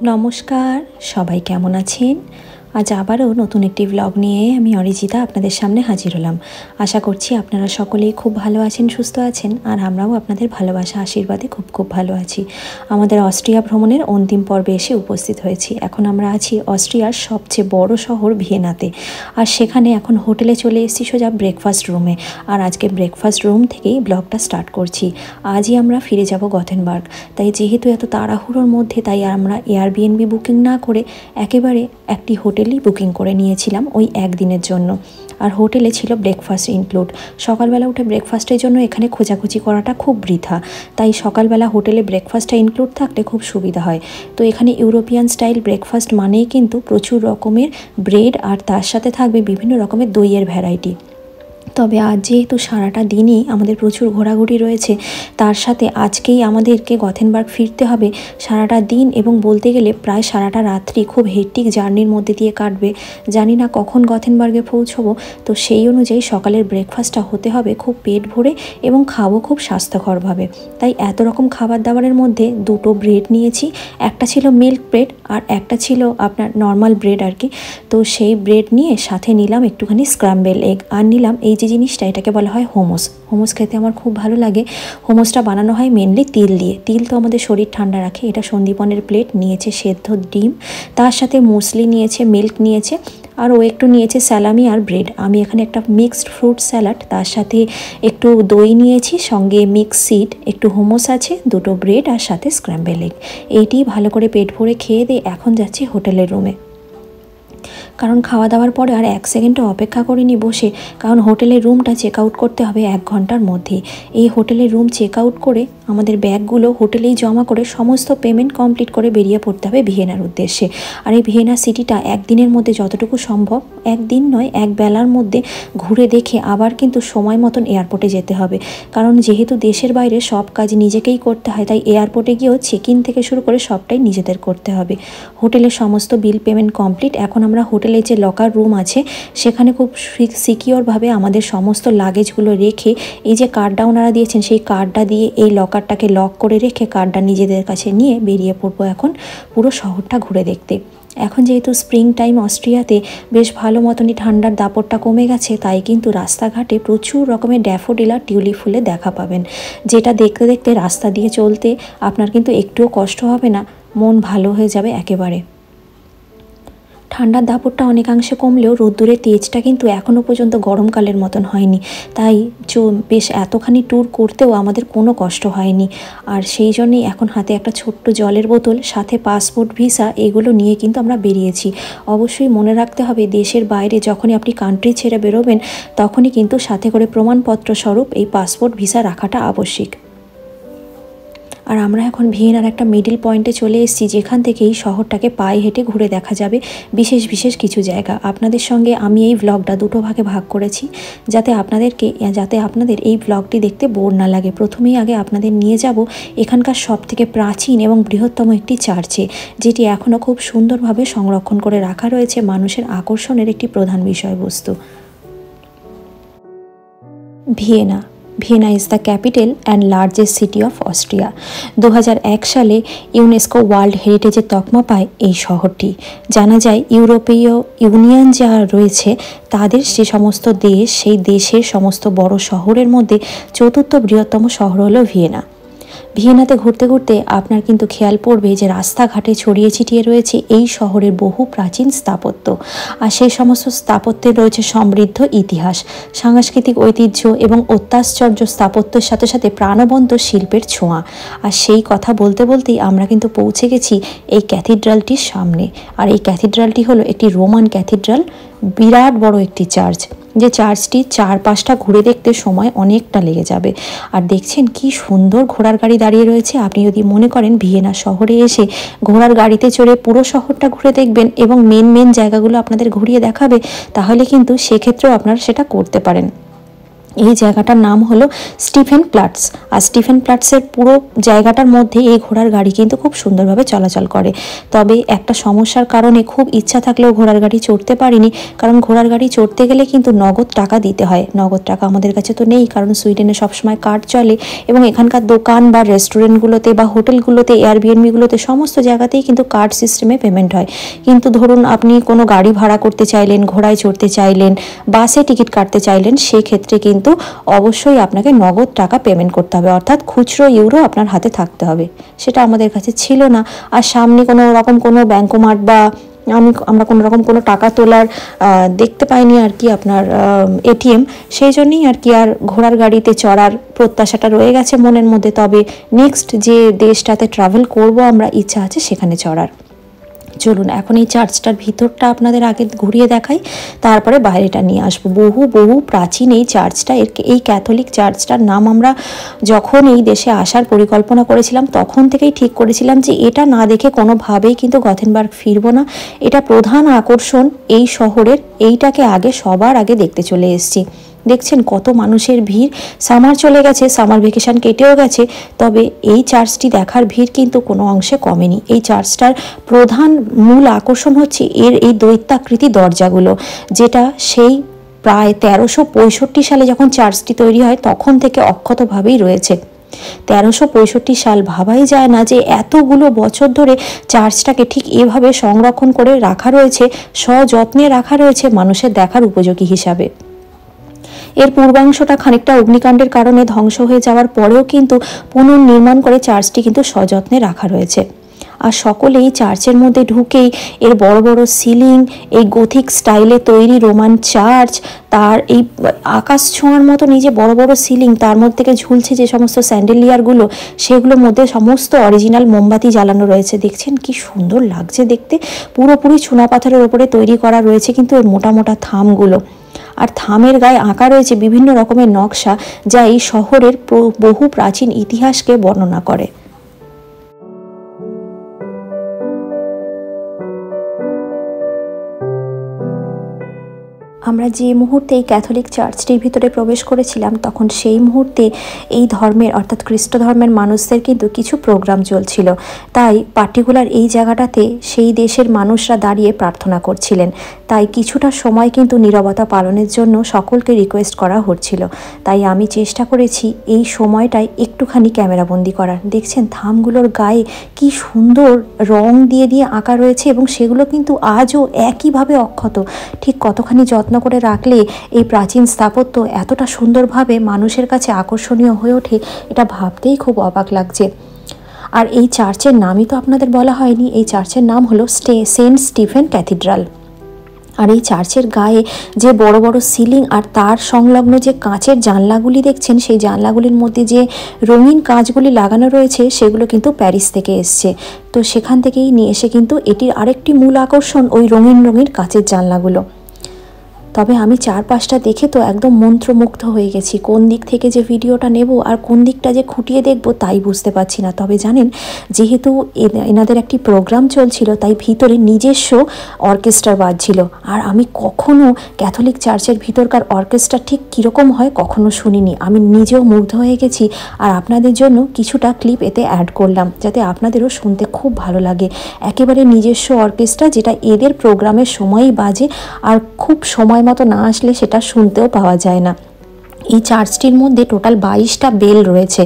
নমস্কার, সবাই কেমন আছেন? আজ আবারও নতুন একটি ব্লগ নিয়ে আমি অরিজিতা আপনাদের সামনে হাজির হলাম। আশা করছি আপনারা সকলেই খুব ভালো আছেন, সুস্থ আছেন, আর আমরাও আপনাদের ভালোবাসা আশীর্বাদে খুব ভালো আছি। আমাদের অস্ট্রিয়া ভ্রমণের অন্তিম পর্বে এসে উপস্থিত হয়েছি। এখন আমরা আছি অস্ট্রিয়ার সবচেয়ে বড় শহর ভিয়েনাতে, আর সেখানে এখন হোটেলে চলে এসেছি সোজা ব্রেকফাস্ট রুমে। আর আজকে ব্রেকফাস্ট রুম থেকেই ব্লগটা স্টার্ট করছি। আজই আমরা ফিরে যাব গথেনবার্গ। তাই যেহেতু এত তাড়াহুড়োর মধ্যে, তাই আমরা এয়ারবিএনবি বুকিং না করে একেবারে একটি হোটেলই বুকিং করে নিয়েছিলাম ওই একদিনের জন্য। আর হোটেলে ছিল ব্রেকফাস্ট ইনক্লুড। সকালবেলা উঠে ব্রেকফাস্টের জন্য এখানে খোঁজাখুঁজি করাটা খুব বৃথা, তাই সকালবেলা হোটেলে ব্রেকফাস্টটা ইনক্লুড থাকলে খুব সুবিধা হয়। তো এখানে ইউরোপিয়ান স্টাইল ব্রেকফাস্ট মানেই কিন্তু প্রচুর রকমের ব্রেড, আর তার সাথে থাকবে বিভিন্ন রকমের দইয়ের ভ্যারাইটি। তবে আজ যেহেতু সারাটা দিনই আমাদের প্রচুর ঘোরাঘুরি রয়েছে, তার সাথে আজকেই আমাদেরকে গথেনবার্গ ফিরতে হবে। সারাটা দিন এবং বলতে গেলে প্রায় সারাটা রাত্রি খুব হেক্টিক জার্নির মধ্যে দিয়ে কাটবে। জানি না কখন গথেনবার্গে পৌঁছবো, তো সেই অনুযায়ী সকালের ব্রেকফাস্টটা হতে হবে খুব পেট ভরে এবং খাবো খুব স্বাস্থ্যকরভাবে। তাই এত রকম খাবার দাবারের মধ্যে দুটো ব্রেড নিয়েছি। একটা ছিল মিল্ক ব্রেড আর একটা ছিল আপনার নর্মাল ব্রেড আর কি। তো সেই ব্রেড নিয়ে সাথে নিলাম একটুখানি স্ক্র্যাম্বেল এগ, আর নিলাম এই যে জিনিসটা, এটাকে বলা হয় হোমোস। হোমোস খেতে আমার খুব ভালো লাগে। হোমোসটা বানানো হয় মেনলি তিল দিয়ে। তিল তো আমাদের শরীর ঠান্ডা রাখে। এটা সন্দীপনের প্লেট নিয়েছে, সেদ্ধ ডিম, তার সাথে মুসলি নিয়েছে, মিল্ক নিয়েছে, আর ও একটু নিয়েছে স্যালামি আর ব্রেড। আমি এখানে একটা মিক্সড ফ্রুট স্যালাড, তার সাথে একটু দই নিয়েছি, সঙ্গে মিক্স সিড, একটু হোমোস আছে, দুটো ব্রেড আর সাথে স্ক্র্যাম্বেল এগ। এইটি ভালো করে পেট ভরে খেয়ে দিয়ে এখন যাচ্ছি হোটেলের রুমে। কারণ খাওয়া দাওয়ার পরে আর এক সেকেন্ডও অপেক্ষা করিনি বসে, কারণ হোটেলের রুমটা চেক আউট করতে হবে 1 ঘন্টার মধ্যেই। এই হোটেলের রুম চেক আউট করে আমাদের ব্যাগগুলো হোটেলেই জমা করে সমস্ত পেমেন্ট কমপ্লিট করে বেরিয়ে পড়তে হবে ভিয়েনার উদ্দেশ্যে। আর এই ভিয়েনা সিটিটা একদিনের মধ্যে যতটুকু সম্ভব, একদিন নয় এক বেলার মধ্যে ঘুরে দেখে আবার কিন্তু সময় মতন এয়ারপোর্টে যেতে হবে। কারণ যেহেতু দেশের বাইরে সব কাজ নিজেকেই করতে হয়, তাই এয়ারপোর্টে গিয়েও চেক ইন থেকে শুরু করে সবটাই নিজেদের করতে হবে। হোটেলের সমস্ত বিল পেমেন্ট কমপ্লিট। এখন আমরা হোটেলে যে লকার রুম আছে সেখানে খুব সিকিওরভাবে আমাদের সমস্ত লাগেজগুলো রেখে, এই যে কার্ডটা ওনারা দিয়েছেন সেই কার্ডটা দিয়ে এই লকারটাকে লক করে রেখে কার্ডটা নিজেদের কাছে নিয়ে বেরিয়ে পড়বো এখন পুরো শহরটা ঘুরে দেখতে। এখন যেহেতু স্প্রিং টাইম অস্ট্রিয়াতে বেশ ভালো মতনই ঠান্ডার দাপটটা কমে গেছে, তাই কিন্তু রাস্তাঘাটে প্রচুর রকমের ড্যাফোডিল আর টিউলিপ ফুলের দেখা পাবেন, যেটা দেখতে দেখতে রাস্তা দিয়ে চলতে আপনার কিন্তু একটুও কষ্ট হবে না, মন ভালো হয়ে যাবে একেবারে। ঠান্ডার দাপটটা অনেকাংশে কমলেও রোদ্দুরের তেজটা কিন্তু এখনও পর্যন্ত গরমকালের মতন হয়নি, তাই বেশ এতখানি ট্যুর করতেও আমাদের কোনো কষ্ট হয়নি। আর সেই জন্যই এখন হাতে একটা ছোট্ট জলের বোতল, সাথে পাসপোর্ট, ভিসা, এগুলো নিয়ে কিন্তু আমরা বেরিয়েছি। অবশ্যই মনে রাখতে হবে দেশের বাইরে যখনই আপনি কান্ট্রি ছেড়ে বেরোবেন, তখনই কিন্তু সাথে করে প্রমাণপত্র স্বরূপ এই পাসপোর্ট, ভিসা রাখাটা আবশ্যিক। আর আমরা এখন ভিয়েনার একটা মিডল পয়েন্টে চলে এসেছি, যেখান থেকে এই শহরটাকে পায়ে হেঁটে ঘুরে দেখা যাবে বিশেষ কিছু জায়গা। আপনাদের সঙ্গে আমি এই ব্লগটা দুটো ভাগে ভাগ করেছি, যাতে আপনাদের এই ব্লগটি দেখতে বোর না লাগে। প্রথমেই আগে আপনাদের নিয়ে যাব এখানকার সবথেকে প্রাচীন এবং বৃহত্তম একটি চার্চে, যেটি এখনও খুব সুন্দরভাবে সংরক্ষণ করে রাখা রয়েছে, মানুষের আকর্ষণের একটি প্রধান বিষয়বস্তু। Vienna is the capital and largest city of Austria. 2001 সালে ইউনেস্কো ওয়ার্ল্ড হেরিটেজের তকমা পায় এই শহরটি। জানা যায় ইউরোপীয় ইউনিয়ন যা রয়েছে তাদের যে সমস্ত দেশ, সেই দেশের সমস্ত বড় শহরের মধ্যে চতুর্থ বৃহত্তম শহর হলো ভিয়েনা। ভিয়েনাতে ঘুরতে ঘুরতে আপনার কিন্তু খেয়াল পড়বে যে রাস্তাঘাটে ছড়িয়ে ছিটিয়ে রয়েছে এই শহরের বহু প্রাচীন স্থাপত্য, আর সেই সমস্ত স্থাপত্যে রয়েছে সমৃদ্ধ ইতিহাস, সাংস্কৃতিক ঐতিহ্য এবং অত্যাশ্চর্য স্থাপত্যের সাথে সাথে প্রাণবন্ত শিল্পের ছোঁয়া। আর সেই কথা বলতে বলতেই আমরা কিন্তু পৌঁছে গেছি এই ক্যাথিড্রালটির সামনে। আর এই ক্যাথিড্রালটি হলো একটি রোমান ক্যাথিড্রাল, বিরাট বড় একটি চার্চ, যে চার্চটি চারপাশটা ঘুরে দেখতে সময় অনেকটা লেগে যাবে। আর দেখছেন কি সুন্দর ঘোড়ার গাড়ি দাঁড়িয়ে রয়েছে। আপনি যদি মনে করেন ভিয়েনা শহরে এসে ঘোড়ার গাড়িতে চড়ে পুরো শহরটা ঘুরে দেখবেন এবং মেন জায়গাগুলো আপনাদের ঘুরিয়ে দেখাবে, তাহলে কিন্তু সেক্ষেত্রেও আপনারা সেটা করতে পারেন। এই জায়গাটার নাম হলো স্টিফেন প্লাটস। আর স্টিফেন প্লাটসের পুরো জায়গাটার মধ্যে এই ঘোড়ার গাড়ি কিন্তু খুব সুন্দরভাবে চলাচল করে। তবে একটা সমস্যার কারণে খুব ইচ্ছা থাকলেও ঘোড়ার গাড়ি চড়তে পারিনি, কারণ ঘোড়ার গাড়ি চড়তে গেলে কিন্তু নগদ টাকা দিতে হয়। নগদ টাকা আমাদের কাছে তো নেই, কারণ সুইডেনে সবসময় কার্ড চলে এবং এখানকার দোকান বা রেস্টুরেন্টগুলোতে বা হোটেলগুলোতে, এয়ারবিএনবিগুলোতে সমস্ত জায়গাতেই কিন্তু কার্ড সিস্টেমে পেমেন্ট হয়। কিন্তু ধরুন আপনি কোনো গাড়ি ভাড়া করতে চাইলেন, ঘোড়ায় চড়তে চাইলেন, বাসে টিকিট কাটতে চাইলেন, সেক্ষেত্রে কিন্তু অবশ্যই আপনাকে নগদ টাকা পেমেন্ট করতে হবে, অর্থাৎ খুচরো ইউরো আপনার হাতে থাকতে হবে। সেটা আমাদের কাছে ছিল না। আর সামনে কোনো রকম কোনো ব্যাঙ্কোমার্ট বা আমরা কোনো রকম কোনো টাকা তোলার দেখতে পাইনি আর কি, আপনার এটিএম। সেই জন্যই আর কি আর ঘোড়ার গাড়িতে চড়ার প্রত্যাশাটা রয়ে গেছে মনের মধ্যে। তবে নেক্সট যে দেশটাতে ট্রাভেল করব আমরা, ইচ্ছা আছে সেখানে চড়ার। চলুন এখন এই চার্চটার ভিতরটা আপনাদের আগে ঘুরিয়ে দেখাই, তারপরে বাইরেটা নিয়ে আসবো। বহু বহু প্রাচীন এই চার্চটা। এই ক্যাথলিক চার্চটার নাম আমরা যখন এই দেশে আসার পরিকল্পনা করেছিলাম তখন থেকেই ঠিক করেছিলাম যে এটা না দেখে কোনোভাবেই কিন্তু গথেনবার্গ ফিরবো না। এটা প্রধান আকর্ষণ এই শহরের, এইটাকে আগে সবার আগে দেখতে চলে এসেছি। দেখছেন কত মানুষের ভিড়। সামার চলে গেছে, সামার ভ্যাকেশন কেটেও গেছে, তবে এই চার্চটি দেখার ভিড় কিন্তু কোনো অংশে কমেনি। এই চার্চটার প্রধান মূল আকর্ষণ হচ্ছে এর এই দৈত্যাকৃতি দরজাগুলো, যেটা সেই প্রায় 1365 সালে যখন চার্চটি তৈরি হয় তখন থেকে অক্ষতভাবেই রয়েছে। 1365 সাল, ভাবাই যায় না যে এতগুলো বছর ধরে চার্চটাকে ঠিক এভাবে সংরক্ষণ করে রাখা রয়েছে, সযত্নে রাখা রয়েছে মানুষের দেখার উপযোগী হিসাবে। এর পূর্বাংশটা খানিকটা অগ্নিকাণ্ডের কারণে ধ্বংস হয়ে যাওয়ার পরেও কিন্তু পুনর্নির্মাণ করে চার্চটি কিন্তু সযত্নে রাখা রয়েছে। আর সকলেই চার্চের মধ্যে ঢুকেই এর বড় বড় সিলিং, এই গথিক স্টাইলে তৈরি রোমান চার্চ, তার এই আকাশ ছোঁয়ার মতন এই যে বড় বড় সিলিং, তার মধ্যে থেকে ঝুলছে যে সমস্ত স্যান্ডেলিয়ারগুলো, সেগুলোর মধ্যে সমস্ত অরিজিনাল মোমবাতি জ্বালানো রয়েছে। দেখছেন কি সুন্দর লাগছে দেখতে। পুরোপুরি চুনাপাথরের ওপরে তৈরি করা রয়েছে কিন্তু এর মোটা মোটা থামগুলো। আর থামের গায়ে আঁকা রয়েছে বিভিন্ন রকমের নকশা, যা এই শহরের বহু প্রাচীন ইতিহাসকে বর্ণনা করে। আমরা যে মুহূর্তে এই ক্যাথলিক চার্চটির ভিতরে প্রবেশ করেছিলাম তখন সেই মুহূর্তে এই ধর্মের অর্থাৎ খ্রিস্ট ধর্মের মানুষদের কিন্তু কিছু প্রোগ্রাম চলছিল। তাই পার্টিকুলার এই জায়গাটাতে সেই দেশের মানুষরা দাঁড়িয়ে প্রার্থনা করছিলেন। তাই কিছুটা সময় কিন্তু নীরবতা পালনের জন্য সকলকে রিকোয়েস্ট করা হচ্ছিল। তাই আমি চেষ্টা করেছি এই সময়টায় একটুখানি ক্যামেরাবন্দি করার। দেখছেন থামগুলোর গায়ে কি সুন্দর রং দিয়ে দিয়ে আঁকা রয়েছে এবং সেগুলো কিন্তু আজও একইভাবে অক্ষত। ঠিক কতখানি যত্ন করে রাখলে এই প্রাচীন স্থাপত্য এতটা সুন্দরভাবে মানুষের কাছে আকর্ষণীয় হয়ে ওঠে, এটা ভাবতেই খুব অবাক লাগছে। আর এই চার্চের নামই তো আপনাদের বলা হয়নি। এই চার্চের নাম হলো সেন্ট স্টিফেন ক্যাথিড্রাল। আর এই চার্চের গায়ে যে বড় বড় সিলিং আর তার সংলগ্ন যে কাঁচের জানলাগুলি দেখছেন, সেই জানলাগুলির মধ্যে যে রঙিন কাঁচগুলি লাগানো রয়েছে সেগুলো কিন্তু প্যারিস থেকে এসছে। তো সেখান থেকেই নিয়ে এসে কিন্তু এটির আরেকটি মূল আকর্ষণ ওই রঙিন রঙিন কাঁচের জানলাগুলো। তবে আমি চারপাশটা দেখে তো একদম মন্ত্রমুগ্ধ হয়ে গেছি। কোন দিক থেকে যে ভিডিওটা নেব আর কোন দিকটা যে খুঁটিয়ে দেখব তাই বুঝতে পারছি না। তবে জানেন, যেহেতু এনাদের একটি প্রোগ্রাম চলছিল তাই ভিতরে নিজস্ব অর্কেস্ট্রা বাজছিল। আর আমি কখনো ক্যাথলিক চার্চের ভিতরকার অর্কেস্ট্রা ঠিক কীরকম হয় কখনো শুনিনি। আমি নিজেও মুগ্ধ হয়ে গেছি। আর আপনাদের জন্য কিছুটা ক্লিপ এতে অ্যাড করলাম যাতে আপনাদেরও শুনতে খুব ভালো লাগে। একেবারে নিজস্ব অর্কেস্ট্রা, যেটা এদের প্রোগ্রামের সময়ই বাজে, আর খুব সময় মতো না আসলে সেটা শুনতেও পাওয়া যায় না। এই চার্চটির মধ্যে টোটাল 22টা বেল রয়েছে।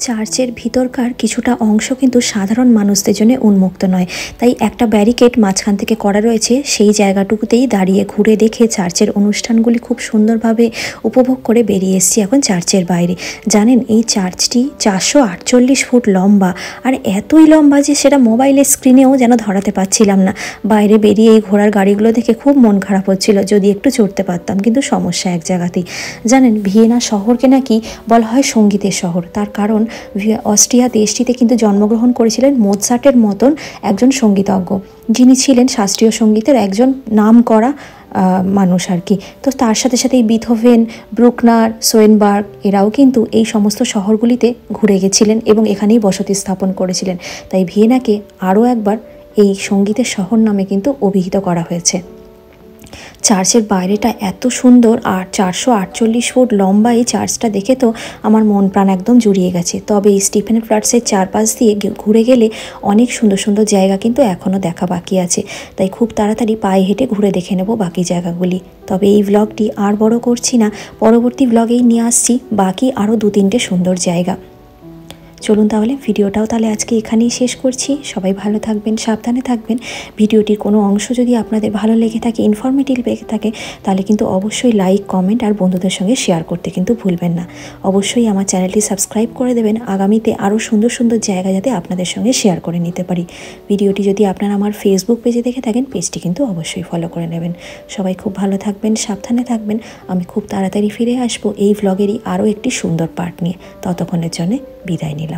চার্চের ভিতরকার কিছুটা অংশ কিন্তু সাধারণ মানুষদের জন্য উন্মুক্ত নয়, তাই একটা ব্যারিকেড মাঝখান থেকে করা রয়েছে। সেই জায়গাটুকুতেই দাঁড়িয়ে ঘুরে দেখে চার্চের অনুষ্ঠানগুলি খুব সুন্দরভাবে উপভোগ করে বেরিয়ে এসেছি এখন চার্চের বাইরে। জানেন, এই চার্চটি 448 ফুট লম্বা, আর এতই লম্বা যে সেটা মোবাইলের স্ক্রিনেও যেন ধরাতে পারছিলাম না। বাইরে বেরিয়ে এই ঘোড়ার গাড়িগুলো দেখে খুব মন খারাপ হচ্ছিল, যদি একটু চড়তে পারতাম, কিন্তু সমস্যা এক জায়গাতেই। জানেন, ভিয়েনা শহরকে নাকি বলা হয় সঙ্গীতের শহর। তার কারণ অস্ট্রিয়া দেশটিতে কিন্তু জন্মগ্রহণ করেছিলেন মোৎসার্টের মতন একজন সঙ্গীতজ্ঞ, যিনি ছিলেন শাস্ত্রীয় সঙ্গীতের একজন নামকরা মানুষ আর কি। তো তার সাথে সাথে এই বিথোভেন, ব্রুকনার, সোয়েনবার্গ এরাও কিন্তু এই সমস্ত শহরগুলিতে ঘুরে গেছিলেন এবং এখানেই বসতি স্থাপন করেছিলেন। তাই ভিয়েনাকে আরও একবার এই সঙ্গীতের শহর নামে কিন্তু অভিহিত করা হয়েছে। চার্চের বাইরেটা এত সুন্দর, আর 448 ফুট লম্বা এই চার্চটা দেখে তো আমার মন প্রাণ একদম জুড়িয়ে গেছে। তবে এই স্টিফেন ফ্লাটসের চারপাশ দিয়ে ঘুরে গেলে অনেক সুন্দর সুন্দর জায়গা কিন্তু এখনও দেখা বাকি আছে, তাই খুব তাড়াতাড়ি পায়ে হেঁটে ঘুরে দেখে নেব বাকি জায়গাগুলি। তবে এই ভ্লগটি আর বড় করছি না, পরবর্তী ভ্লগেই নিয়ে আসছি বাকি আরও 2-3টে সুন্দর জায়গা। চলুন তাহলে ভিডিওটাও তাহলে আজকে এখানেই শেষ করছি। সবাই ভালো থাকবেন, সাবধানে থাকবেন। ভিডিওটির কোনো অংশ যদি আপনাদের ভালো লেগে থাকে, ইনফরমেটিভ লেগে থাকে, তাহলে কিন্তু অবশ্যই লাইক, কমেন্ট আর বন্ধুদের সঙ্গে শেয়ার করতে কিন্তু ভুলবেন না। অবশ্যই আমার চ্যানেলটি সাবস্ক্রাইব করে দেবেন, আগামীতে আরও সুন্দর সুন্দর জায়গা যাতে আপনাদের সঙ্গে শেয়ার করে নিতে পারি। ভিডিওটি যদি আপনারা আমার ফেসবুক পেজে দেখে থাকেন, পেজটি কিন্তু অবশ্যই ফলো করে নেবেন। সবাই খুব ভালো থাকবেন, সাবধানে থাকবেন। আমি খুব তাড়াতাড়ি ফিরে আসবো এই ভ্লগেরই আরও একটি সুন্দর পার্ট নিয়ে। ততক্ষণের জন্য বিদায় নিলাম।